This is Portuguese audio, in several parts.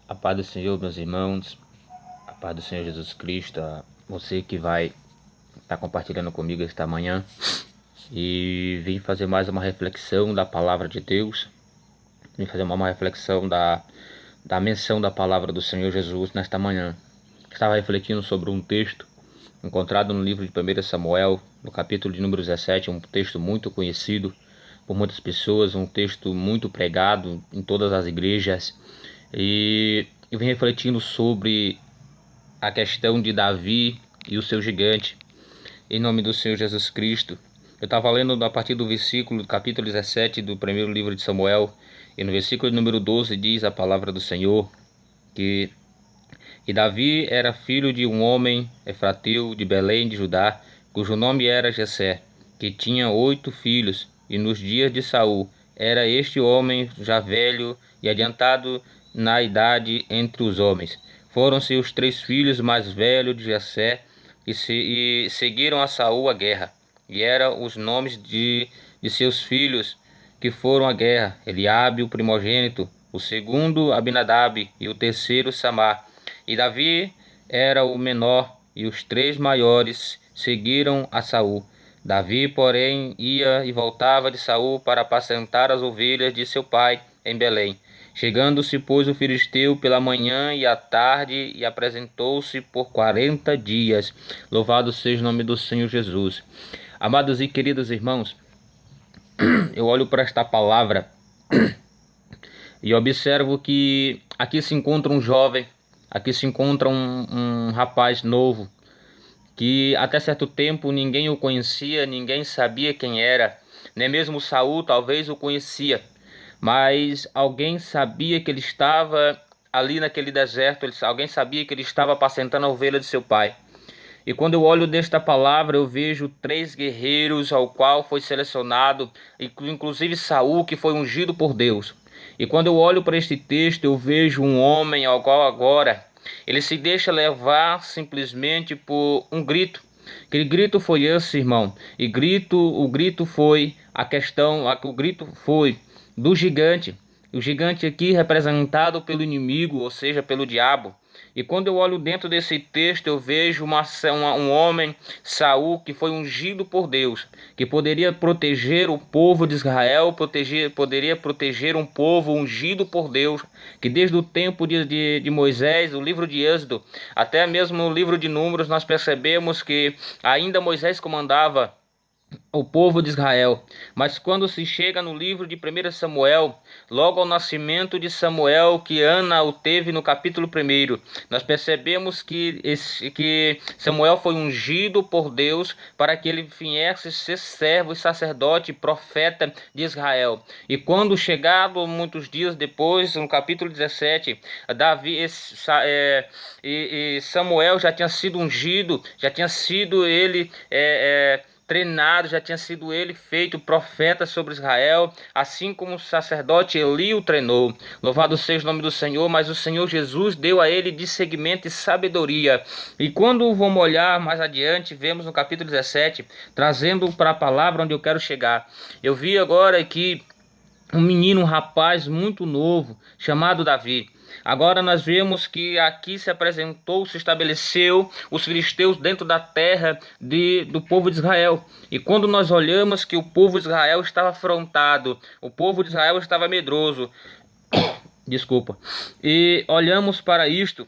A paz do Senhor, meus irmãos, a paz do Senhor Jesus Cristo, a você que vai estar compartilhando comigo esta manhã e vim fazer mais uma reflexão da palavra de Deus, vim fazer uma reflexão da menção da palavra do Senhor Jesus nesta manhã. Estava refletindo sobre um texto encontrado no livro de 1 Samuel, no capítulo de número 17, um texto muito conhecido por muitas pessoas, um texto muito pregado em todas as igrejas, e eu vim refletindo sobre a questão de Davi e o seu gigante, em nome do Senhor Jesus Cristo. Eu estava lendo a partir do versículo do capítulo 17 do primeiro livro de Samuel, e no versículo número 12 diz a palavra do Senhor que e Davi era filho de um homem efrateu de Belém de Judá, cujo nome era Jessé, que tinha 8 filhos, e nos dias de Saul era este homem já velho e adiantado na idade entre os homens. Foram-se os 3 filhos mais velhos de Jessé e seguiram a Saul a guerra. E eram os nomes de seus filhos que foram à guerra: Eliabe, o primogênito, o segundo Abinadab e o terceiro Samar. E Davi era o menor, e os 3 maiores seguiram a Saul. Davi, porém, ia e voltava de Saul para apacentar as ovelhas de seu pai em Belém. Chegando-se, pois, o filisteu pela manhã e à tarde, e apresentou-se por 40 dias. Louvado seja o nome do Senhor Jesus. Amados e queridos irmãos, eu olho para esta palavra e observo que aqui se encontra um jovem, aqui se encontra um rapaz novo, que até certo tempo ninguém o conhecia, ninguém sabia quem era, nem mesmo Saul talvez o conhecia, mas alguém sabia que ele estava ali naquele deserto, alguém sabia que ele estava apacentando a ovelha de seu pai. E quando eu olho desta palavra, eu vejo 3 guerreiros ao qual foi selecionado, inclusive Saul, que foi ungido por Deus. E quando eu olho para este texto, eu vejo um homem ao qual agora ele se deixa levar simplesmente por um grito. Aquele grito foi esse, irmão. E o grito foi o grito foi do gigante. O gigante aqui representado pelo inimigo, ou seja, pelo diabo. E quando eu olho dentro desse texto, eu vejo um homem, Saul, que foi ungido por Deus, que poderia proteger o povo de Israel, poderia proteger um povo ungido por Deus, que desde o tempo de Moisés, o livro de Êxodo, até mesmo no livro de Números, nós percebemos que ainda Moisés comandava o povo de Israel. Mas quando se chega no livro de 1 Samuel, logo ao nascimento de Samuel, que Ana o teve no capítulo 1, nós percebemos que Samuel foi ungido por Deus para que ele viesse ser servo e sacerdote, profeta de Israel. E quando chegado muitos dias depois, no capítulo 17, Samuel já tinha sido ungido, já tinha sido ele treinado, já tinha sido ele feito profeta sobre Israel, assim como o sacerdote Eli o treinou. Louvado seja o nome do Senhor, mas o Senhor Jesus deu a ele discernimento e sabedoria. E quando vamos olhar mais adiante, vemos no capítulo 17, trazendo para a palavra onde eu quero chegar. Eu vi agora aqui um menino, um rapaz muito novo, chamado Davi. Agora nós vemos que aqui se apresentou, se estabeleceu os filisteus dentro da terra do povo de Israel. E quando nós olhamos que o povo de Israel estava afrontado, o povo de Israel estava medroso, desculpa, e olhamos para isto,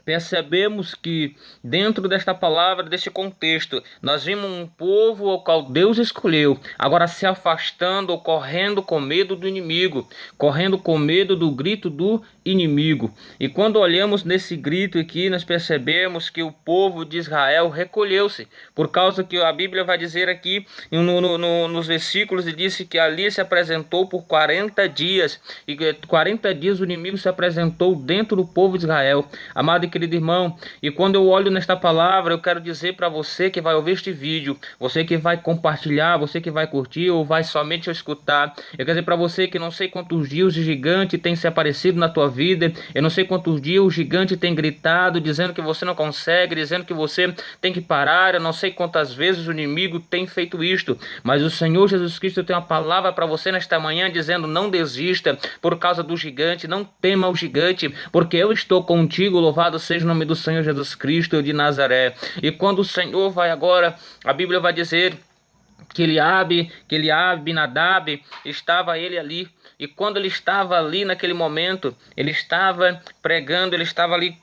percebemos que dentro desta palavra, deste contexto, nós vimos um povo ao qual Deus escolheu, agora se afastando ou correndo com medo do inimigo, correndo com medo do grito do inimigo. E quando olhamos nesse grito aqui, nós percebemos que o povo de Israel recolheu-se, por causa que a Bíblia vai dizer aqui, nos versículos, e disse que ali se apresentou por 40 dias, e 40 dias o inimigo se apresentou dentro do povo de Israel. Amado e querido irmão. E quando eu olho nesta palavra, eu quero dizer para você que vai ouvir este vídeo, você que vai compartilhar, você que vai curtir ou vai somente escutar. Eu quero dizer para você que não sei quantos dias o gigante tem se aparecido na tua vida, eu não sei quantos dias o gigante tem gritado, dizendo que você não consegue, dizendo que você tem que parar, eu não sei quantas vezes o inimigo tem feito isto, mas o Senhor Jesus Cristo tem uma palavra para você nesta manhã, dizendo: não desista por causa do gigante, não tema o gigante, porque eu estou contigo, louvado seja o nome do Senhor Jesus Cristo de Nazaré. E quando o Senhor vai agora, a Bíblia vai dizer que Eliabe, Nadab, estava ele ali. E quando ele estava ali naquele momento, ele estava pregando, ele estava ali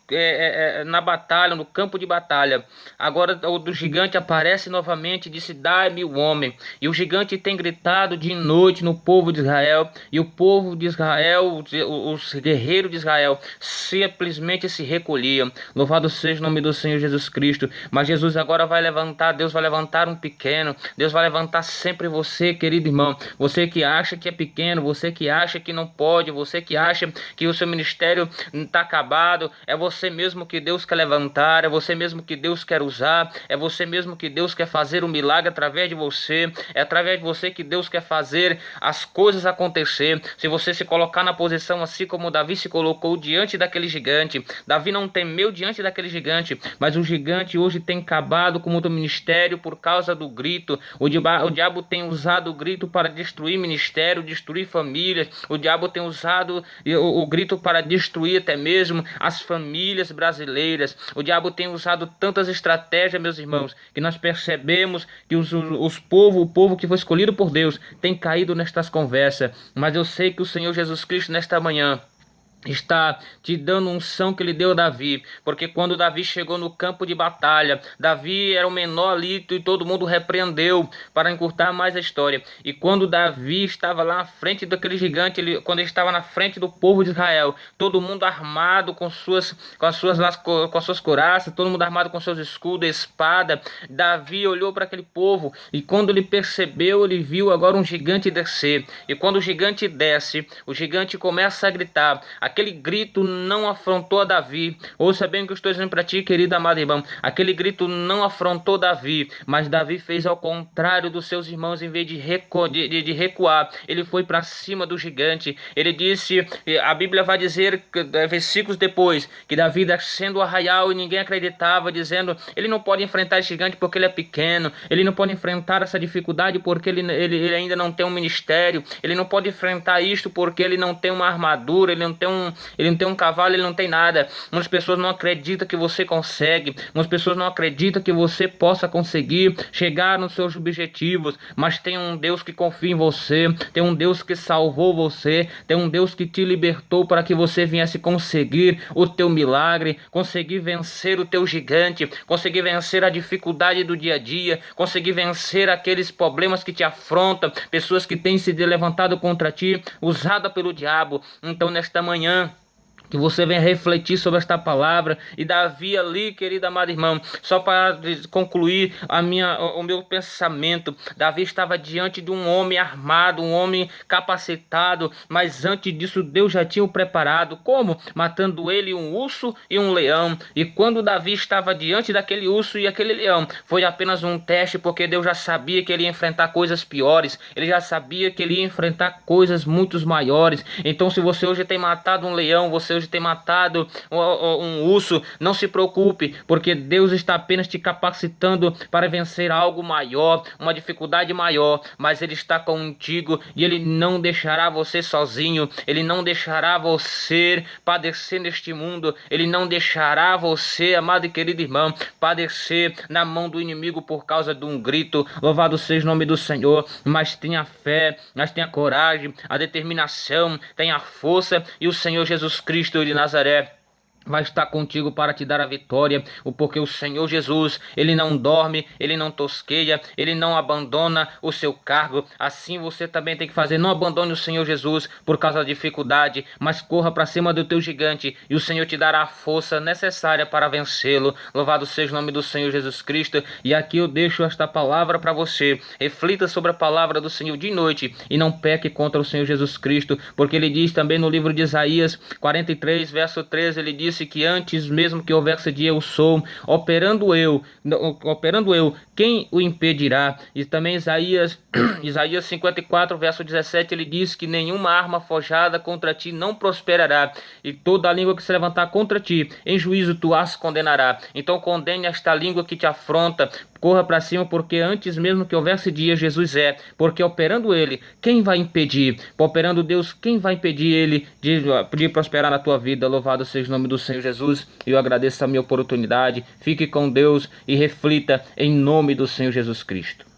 na batalha, no campo de batalha. Agora o do gigante aparece novamente e disse: dai-me o homem. E o gigante tem gritado de noite no povo de Israel. E o povo de Israel, os guerreiros de Israel, simplesmente se recolhiam. Louvado seja o nome do Senhor Jesus Cristo. Mas Jesus agora vai levantar, Deus vai levantar um pequeno. Deus vai levantar sempre você, querido irmão. Você que acha que é pequeno, você que acha que não pode, você que acha que o seu ministério está acabado, é você mesmo que Deus quer levantar, é você mesmo que Deus quer usar, é você mesmo que Deus quer fazer um milagre através de você, é através de você que Deus quer fazer as coisas acontecer. Se você se colocar na posição assim como Davi se colocou diante daquele gigante, Davi não temeu diante daquele gigante, mas o gigante hoje tem acabado com o teu ministério por causa do grito. O diabo tem usado o grito para destruir ministério, destruir famílias. O diabo tem usado o grito para destruir até mesmo as famílias brasileiras. O diabo tem usado tantas estratégias, meus irmãos, que nós percebemos que o povo que foi escolhido por Deus tem caído nestas conversas. Mas eu sei que o Senhor Jesus Cristo nesta manhã está te dando unção que ele deu a Davi, porque quando Davi chegou no campo de batalha, Davi era o menor ali e todo mundo repreendeu, para encurtar mais a história. E quando Davi estava lá na frente daquele gigante, quando ele estava na frente do povo de Israel, todo mundo armado com suas couraças, todo mundo armado com seus escudos, espada, Davi olhou para aquele povo e quando ele percebeu, ele viu agora um gigante descer. E quando o gigante desce, o gigante começa a gritar. Aquele grito não afrontou a Davi. Ouça bem o que eu estou dizendo para ti, querido amado irmão. Aquele grito não afrontou Davi, mas Davi fez ao contrário dos seus irmãos. Em vez de recuar, ele foi para cima do gigante. Ele disse, a Bíblia vai dizer, versículos depois, que Davi descendo o arraial e ninguém acreditava, dizendo: ele não pode enfrentar esse gigante porque ele é pequeno, ele não pode enfrentar essa dificuldade porque ele ainda não tem um ministério, ele não pode enfrentar isto porque ele não tem uma armadura, ele não tem um cavalo, ele não tem nada. Muitas pessoas não acreditam que você consegue, muitas pessoas não acreditam que você possa conseguir chegar nos seus objetivos, mas tem um Deus que confia em você, tem um Deus que salvou você, tem um Deus que te libertou para que você viesse conseguir o teu milagre, conseguir vencer o teu gigante, conseguir vencer a dificuldade do dia a dia, conseguir vencer aqueles problemas que te afrontam, pessoas que têm se levantado contra ti, usada pelo diabo. Então nesta manhã, que você venha refletir sobre esta palavra. E Davi ali, querido amado irmão, só para concluir o meu pensamento, Davi estava diante de um homem armado, um homem capacitado, mas antes disso Deus já tinha o preparado. Como? Matando ele um urso e um leão. E quando Davi estava diante daquele urso e aquele leão, foi apenas um teste, porque Deus já sabia que ele ia enfrentar coisas piores, ele já sabia que ele ia enfrentar coisas muito maiores. Então se você hoje tem matado um leão, você hoje tem matado um urso, não se preocupe, porque Deus está apenas te capacitando para vencer algo maior, uma dificuldade maior, mas Ele está contigo e Ele não deixará você sozinho, Ele não deixará você padecer neste mundo, Ele não deixará você, amado e querido irmão, padecer na mão do inimigo por causa de um grito. Louvado seja o nome do Senhor. Mas tenha fé, mas tenha coragem, a determinação, tenha força, e o Senhor Jesus Cristo de Nazaré vai estar contigo para te dar a vitória, porque o Senhor Jesus, Ele não dorme, Ele não tosqueia, Ele não abandona o seu cargo. Assim você também tem que fazer. Não abandone o Senhor Jesus por causa da dificuldade, mas corra para cima do teu gigante e o Senhor te dará a força necessária para vencê-lo. Louvado seja o nome do Senhor Jesus Cristo. E aqui eu deixo esta palavra para você. Reflita sobre a palavra do Senhor de noite e não peque contra o Senhor Jesus Cristo, porque Ele diz também no livro de Isaías 43, verso 13, Ele diz disse que antes mesmo que houvesse dia eu sou, operando eu, quem o impedirá? E também Isaías, Isaías 54, verso 17, ele diz que nenhuma arma forjada contra ti não prosperará, e toda língua que se levantar contra ti, em juízo tu as condenará. Então condene esta língua que te afronta, corra para cima, porque antes mesmo que houvesse dia, Jesus é, porque operando ele, quem vai impedir? Operando Deus, quem vai impedir ele de prosperar na tua vida? Louvado seja o nome do Senhor Jesus. Eu agradeço a minha oportunidade. Fique com Deus e reflita em nome do Senhor Jesus Cristo.